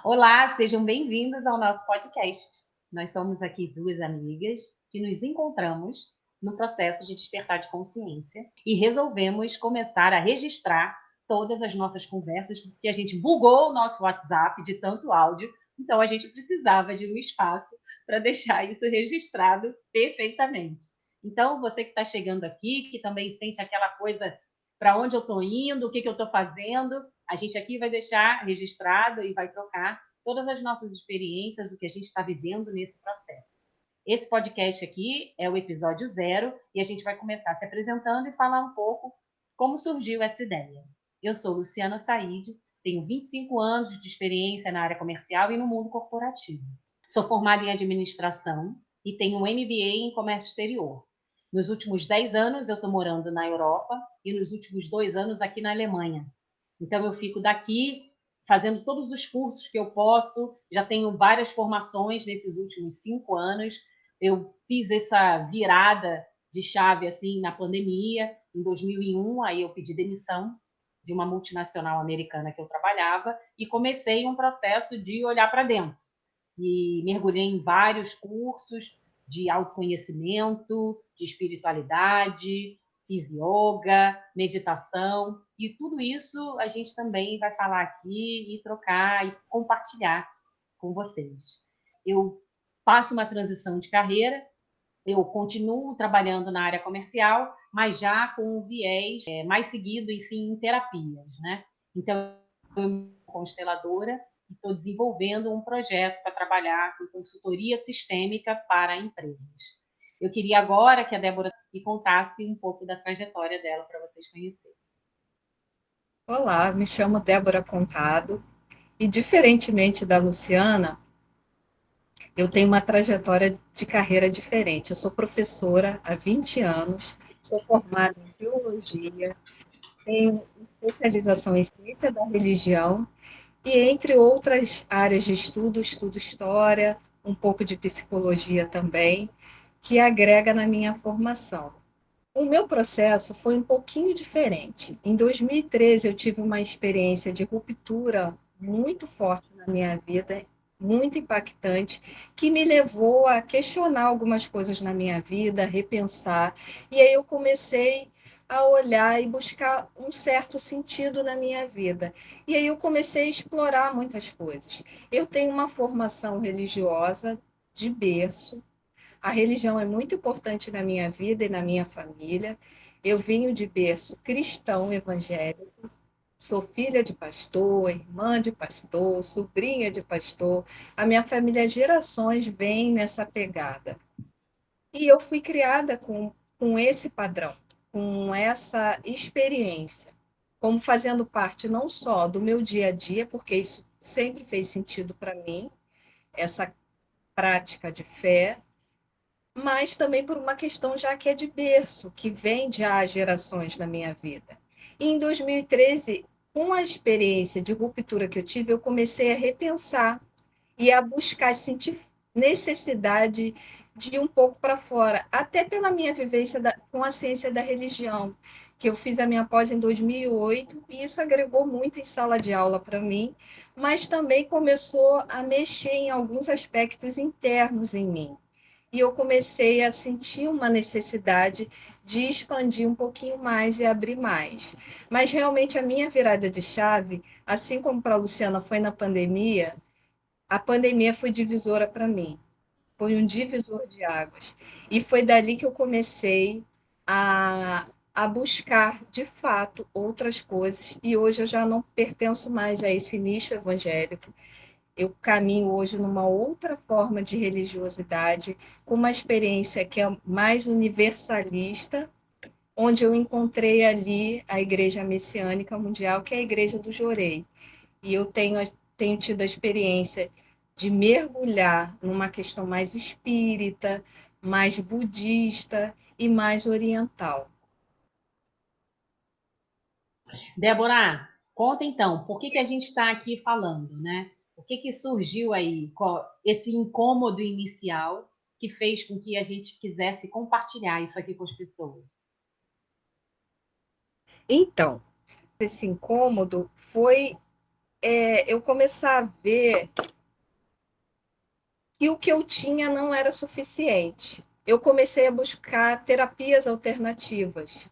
Olá, sejam bem-vindos ao nosso podcast. Nós somos aqui duas amigas que nos encontramos no processo de despertar de consciência e resolvemos começar a registrar todas as nossas conversas, porque a gente bugou o nosso WhatsApp de tanto áudio, então a gente precisava de um espaço para deixar isso registrado perfeitamente. Então, você que está chegando aqui, que também sente aquela coisa para onde eu estou indo, o que eu estou fazendo, a gente aqui vai deixar registrado e vai trocar todas as nossas experiências, o que a gente está vivendo nesse processo. Esse podcast aqui é o episódio 0 e a gente vai começar se apresentando e falar um pouco como surgiu essa ideia. Eu sou Luciana Said, tenho 25 anos de experiência na área comercial e no mundo corporativo. Sou formada em administração e tenho um MBA em comércio exterior. Nos últimos 10 anos eu estou morando na Europa e nos últimos 2 anos aqui na Alemanha. Então eu fico daqui fazendo todos os cursos que eu posso, já tenho várias formações nesses últimos 5 anos. Eu fiz essa virada de chave assim na pandemia, em 2001, aí eu pedi demissão de uma multinacional americana que eu trabalhava e comecei um processo de olhar para dentro. E mergulhei em vários cursos de autoconhecimento, de espiritualidade, fiz yoga, meditação, e tudo isso a gente também vai falar aqui e trocar e compartilhar com vocês. Eu faço uma transição de carreira, eu continuo trabalhando na área comercial, mas já com um viés mais seguido em terapias, né? Então, eu sou consteladora e estou desenvolvendo um projeto para trabalhar com consultoria sistêmica para empresas. Eu queria agora que a Débora me contasse um pouco da trajetória dela para vocês conhecerem. Olá, me chamo Débora Conrado e, diferentemente da Luciana, eu tenho uma trajetória de carreira diferente. Eu sou professora há 20 anos, sou formada em biologia, tenho especialização em ciência da religião e, entre outras áreas de estudo, estudo história, um pouco de psicologia também, que agrega na minha formação. O meu processo foi um pouquinho diferente. Em 2013, eu tive uma experiência de ruptura muito forte na minha vida, muito impactante, que me levou a questionar algumas coisas na minha vida, repensar. E aí eu comecei a olhar e buscar um certo sentido na minha vida. E aí eu comecei a explorar muitas coisas. Eu tenho uma formação religiosa de berço. A religião é muito importante na minha vida e na minha família. Eu venho de berço cristão evangélico, sou filha de pastor, irmã de pastor, sobrinha de pastor. A minha família, gerações, vem nessa pegada. E eu fui criada com esse padrão, com essa experiência, como fazendo parte não só do meu dia a dia, porque isso sempre fez sentido para mim, essa prática de fé, mas também por uma questão já que é de berço, que vem já há gerações na minha vida. E em 2013, com a experiência de ruptura que eu tive, eu comecei a repensar e a buscar sentir necessidade de ir um pouco para fora, até pela minha vivência com a ciência da religião, que eu fiz a minha pós em 2008, e isso agregou muito em sala de aula para mim, mas também começou a mexer em alguns aspectos internos em mim e eu comecei a sentir uma necessidade de expandir um pouquinho mais e abrir mais. Mas realmente a minha virada de chave, assim como para a Luciana foi na pandemia, a pandemia foi divisora para mim. Foi um divisor de águas. E foi dali que eu comecei a buscar, de fato, outras coisas. E hoje eu já não pertenço mais a esse nicho evangélico. Eu caminho hoje numa outra forma de religiosidade, com uma experiência que é mais universalista, onde eu encontrei ali a Igreja Messiânica Mundial, que é a Igreja do Jorei. E eu tenho tido a experiência de mergulhar numa questão mais espírita, mais budista e mais oriental. Débora, conta então, por que a gente está aqui falando, né? O que surgiu aí, esse incômodo inicial que fez com que a gente quisesse compartilhar isso aqui com as pessoas? Então, esse incômodo foi eu começar a ver que o que eu tinha não era suficiente. Eu comecei a buscar terapias alternativas.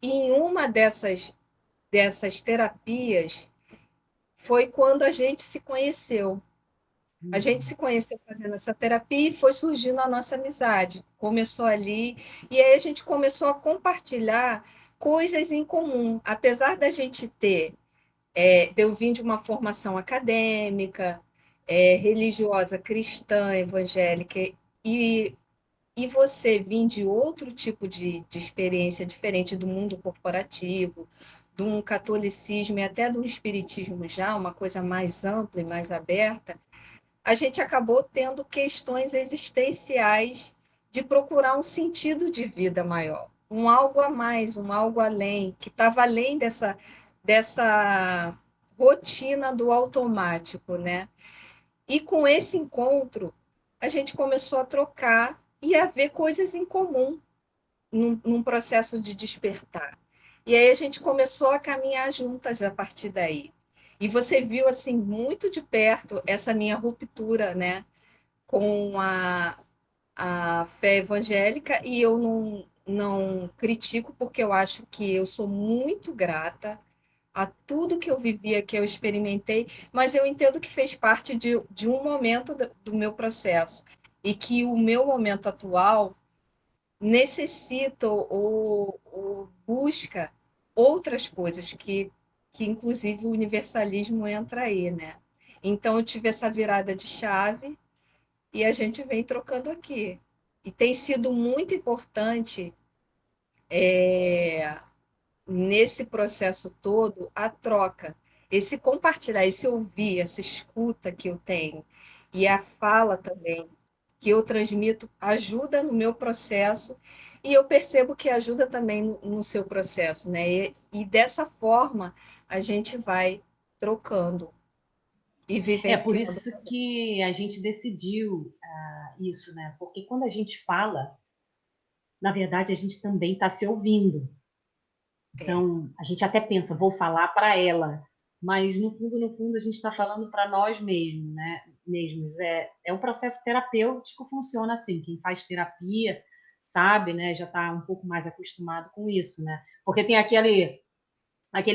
E em uma dessas terapias foi quando a gente se conheceu. A gente se conheceu fazendo essa terapia e foi surgindo a nossa amizade. Começou ali, e aí a gente começou a compartilhar coisas em comum. Apesar da gente de eu vir de uma formação acadêmica, religiosa, cristã, evangélica, e, e você vir de outro tipo de experiência diferente do mundo corporativo, de um catolicismo e até do espiritismo já, uma coisa mais ampla e mais aberta, a gente acabou tendo questões existenciais de procurar um sentido de vida maior, um algo a mais, um algo além, que estava além dessa rotina do automático, né? E com esse encontro, a gente começou a trocar e a ver coisas em comum num processo de despertar. E aí a gente começou a caminhar juntas a partir daí. E você viu assim muito de perto essa minha ruptura, né, com a fé evangélica, e eu não critico, porque eu acho que eu sou muito grata a tudo que eu vivia, que eu experimentei, mas eu entendo que fez parte de um momento do meu processo, e que o meu momento atual necessita ou busca outras coisas que inclusive o universalismo entra aí, né? Então eu tive essa virada de chave e a gente vem trocando aqui. E tem sido muito importante nesse processo todo a troca, esse compartilhar, esse ouvir, essa escuta que eu tenho e a fala também que eu transmito ajuda no meu processo e eu percebo que ajuda também no seu processo, né? E dessa forma a gente vai trocando e É por vivenciando. isso que a gente decidiu isso, né? Porque quando a gente fala, na verdade, a gente também está se ouvindo. É, Então, a gente até pensa, vou falar para ela, mas no fundo, a gente está falando para nós mesmos, né? Mesmos. É um processo terapêutico, funciona assim. Quem faz terapia sabe, né? Já está um pouco mais acostumado com isso, né? Porque tem aquele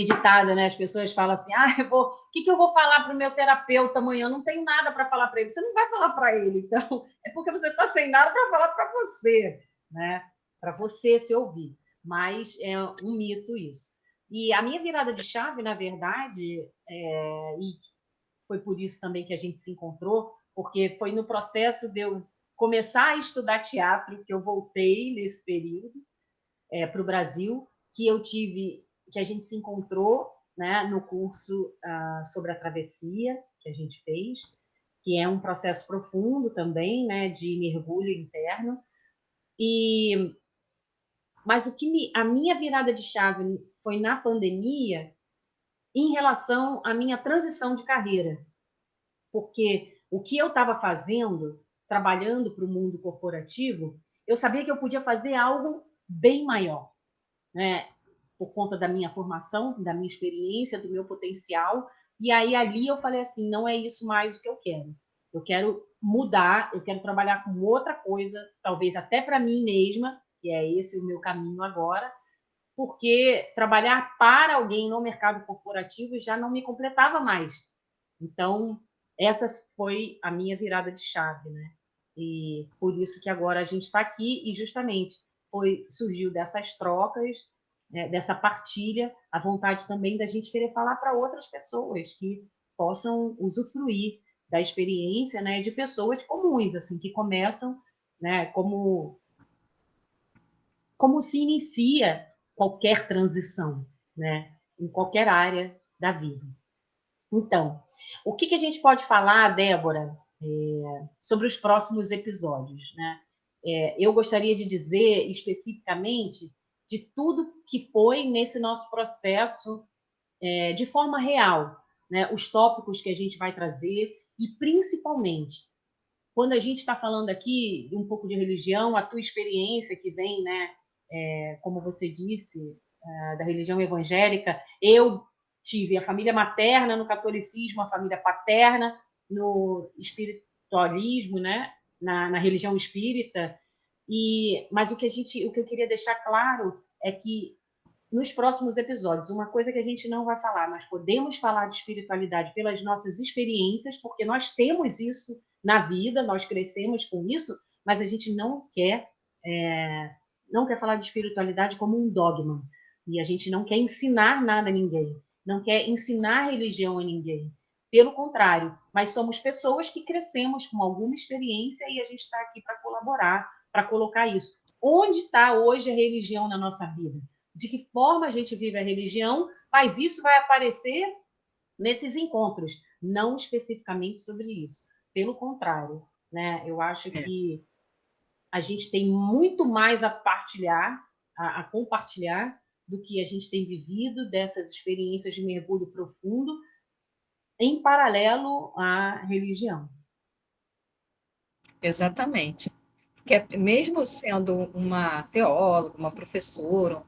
ditado, né? As pessoas falam assim: o que eu vou falar para o meu terapeuta amanhã? Eu não tenho nada para falar para ele. Você não vai falar para ele, então é porque você está sem nada para falar para você, né? Para você se ouvir. Mas é um mito isso. E a minha virada de chave, na verdade, e foi por isso também que a gente se encontrou, porque foi no processo de eu começar a estudar teatro que eu voltei nesse período para o Brasil, que a gente se encontrou, né, no curso sobre a travessia que a gente fez, que é um processo profundo também, né, de mergulho interno. E mas a minha virada de chave foi na pandemia em relação à minha transição de carreira, porque o que eu estava fazendo, trabalhando para o mundo corporativo, eu sabia que eu podia fazer algo bem maior, né? Por conta da minha formação, da minha experiência, do meu potencial. E aí ali eu falei assim, não é isso mais o que eu quero. Eu quero mudar, eu quero trabalhar com outra coisa, talvez até para mim mesma, que é esse o meu caminho agora, porque trabalhar para alguém no mercado corporativo já não me completava mais. Então, essa foi a minha virada de chave, né? E por isso que agora a gente está aqui e justamente surgiu dessas trocas, né, dessa partilha, a vontade também da gente querer falar para outras pessoas que possam usufruir da experiência, né, de pessoas comuns, assim, que começam, né, como se inicia qualquer transição, né, em qualquer área da vida. Então, o que a gente pode falar, Débora, sobre os próximos episódios, né? Eu gostaria de dizer especificamente de tudo que foi nesse nosso processo de forma real, né? Os tópicos que a gente vai trazer e principalmente quando a gente está falando aqui um pouco de religião, a tua experiência que vem, né? Como você disse, da religião evangélica, eu tive a família materna no catolicismo, a família paterna no espiritualismo, né? Na religião espírita. Mas o que eu queria deixar claro é que nos próximos episódios, uma coisa que a gente não vai falar, nós podemos falar de espiritualidade pelas nossas experiências, porque nós temos isso na vida, nós crescemos com isso, mas a gente não quer falar de espiritualidade como um dogma. E a gente não quer ensinar nada a ninguém, não quer ensinar religião a ninguém. Pelo contrário, mas somos pessoas que crescemos com alguma experiência e a gente está aqui para colaborar, para colocar isso. Onde está hoje a religião na nossa vida? De que forma a gente vive a religião, mas isso vai aparecer nesses encontros, não especificamente sobre isso. Pelo contrário, né? Eu acho que a gente tem muito mais a partilhar, a compartilhar, do que a gente tem vivido dessas experiências de mergulho profundo, em paralelo à religião. Exatamente. Porque mesmo sendo uma teóloga, uma professora,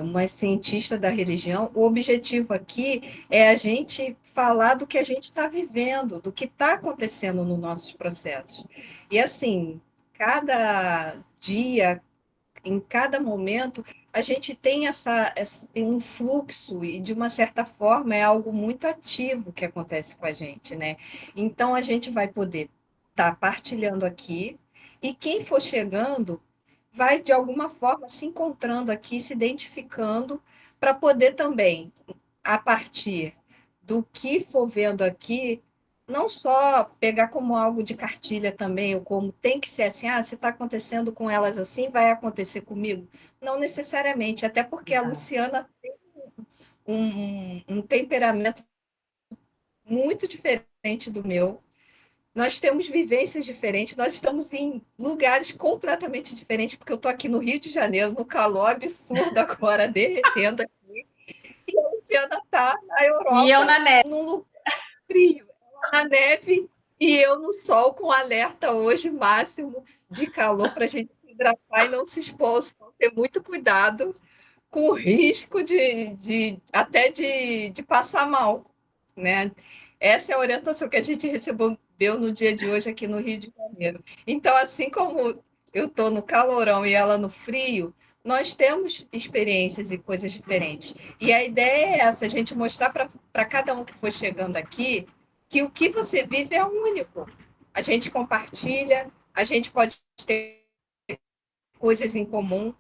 uma cientista da religião, o objetivo aqui é a gente falar do que a gente está vivendo, do que está acontecendo nos nossos processos. E assim, cada dia, em cada momento, a gente tem um fluxo, e de uma certa forma é algo muito ativo que acontece com a gente, né? Então a gente vai poder estar partilhando aqui, e quem for chegando vai de alguma forma se encontrando aqui, se identificando, para poder também, a partir do que for vendo aqui, não só pegar como algo de cartilha também, ou como tem que ser assim, se está acontecendo com elas assim, vai acontecer comigo. Não necessariamente, até porque a Luciana tem um temperamento muito diferente do meu. Nós temos vivências diferentes, nós estamos em lugares completamente diferentes, porque eu estou aqui no Rio de Janeiro, no calor absurdo agora, derretendo aqui, e a Luciana está na E eu Europa, na neve. num lugar frio, ela na neve, e eu no sol, com alerta hoje máximo de calor para a gente se hidratar e não se expor, só ter muito cuidado com o risco até de passar mal, né? Essa é a orientação que a gente recebeu no dia de hoje aqui no Rio de Janeiro. Então, assim como eu estou no calorão e ela no frio, nós temos experiências e coisas diferentes. E a ideia é essa, a gente mostrar para cada um que for chegando aqui que o que você vive é único. A gente compartilha, a gente pode ter coisas em comum,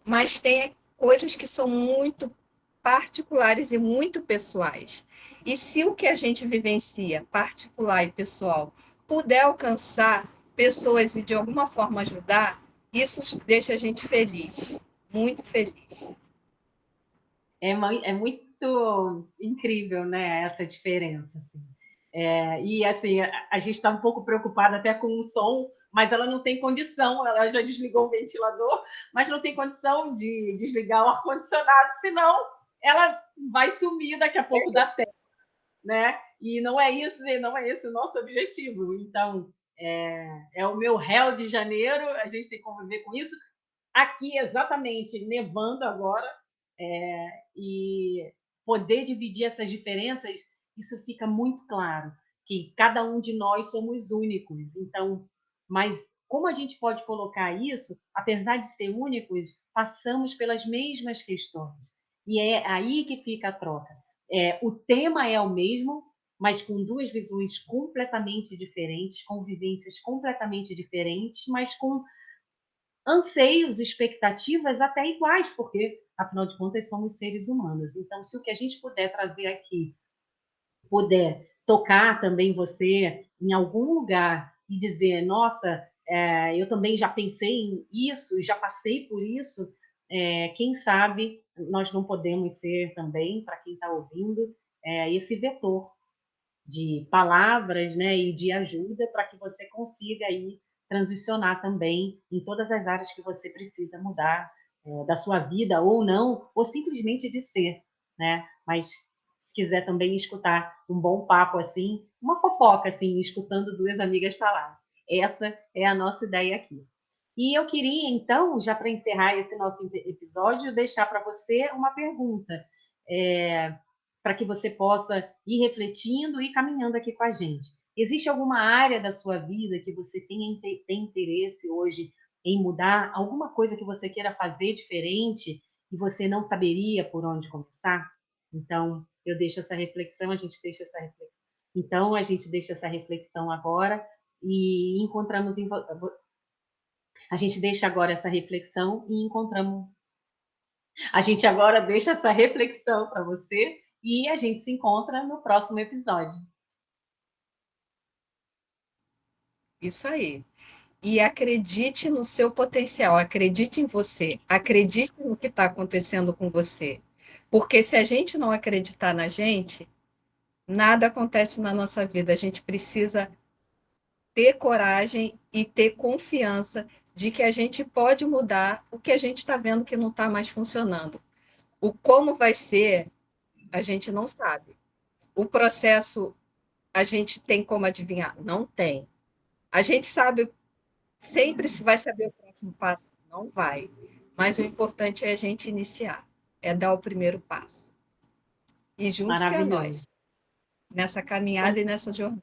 mas tem coisas que são muito particulares e muito pessoais. E se o que a gente vivencia, particular e pessoal, puder alcançar pessoas e de alguma forma ajudar, isso deixa a gente feliz, muito feliz. É muito incrível, né, essa diferença, assim. E assim, a gente está um pouco preocupada até com o som, mas ela não tem condição, ela já desligou o ventilador, mas não tem condição de desligar o ar-condicionado, senão ela vai sumir daqui a pouco da tela, né? E não é esse o nosso objetivo. Então, é o meu réu de janeiro, a gente tem que conviver com isso. Aqui, exatamente, nevando agora, e poder dividir essas diferenças, isso fica muito claro, que cada um de nós somos únicos. Então, mas como a gente pode colocar isso, apesar de ser únicos, passamos pelas mesmas questões. E é aí que fica a troca. O tema é o mesmo, mas com duas visões completamente diferentes, com vivências completamente diferentes, mas com anseios, expectativas até iguais, porque, afinal de contas, somos seres humanos. Então, se o que a gente puder trazer aqui, puder tocar também você em algum lugar e dizer, nossa, eu também já pensei em isso, já passei por isso, quem sabe nós não podemos ser também, para quem está ouvindo, esse vetor de palavras, né, e de ajuda para que você consiga aí transicionar também em todas as áreas que você precisa mudar da sua vida ou não, ou simplesmente de ser, né? Mas se quiser também escutar um bom papo assim, uma fofoca assim, escutando duas amigas falar. Essa é a nossa ideia aqui. E eu queria então, já para encerrar esse nosso episódio, deixar para você uma pergunta. para que você possa ir refletindo e caminhando aqui com a gente. Existe alguma área da sua vida que você tem interesse hoje em mudar? Alguma coisa que você queira fazer diferente e você não saberia por onde começar? Então, eu deixo essa reflexão, a gente deixa essa reflexão. Então, a gente deixa essa reflexão agora e encontramos a gente deixa agora essa reflexão e encontramos. A gente agora deixa essa reflexão para você e a gente se encontra no próximo episódio. Isso aí. E acredite no seu potencial, acredite em você, acredite no que está acontecendo com você. Porque se a gente não acreditar na gente, nada acontece na nossa vida. A gente precisa ter coragem e ter confiança de que a gente pode mudar o que a gente está vendo que não está mais funcionando. O como vai ser, a gente não sabe. O processo, a gente tem como adivinhar? Não tem. A gente sabe, sempre se vai saber o próximo passo? Não vai. Mas o importante é a gente iniciar, é dar o primeiro passo. E junte-se a Maravilhoso, nós nessa caminhada e nessa jornada.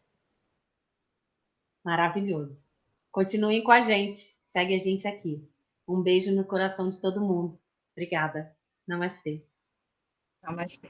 maravilhoso. Continuem com a gente, segue a gente aqui. Um beijo no coração de todo mundo. Obrigada. Namastê. Namastê.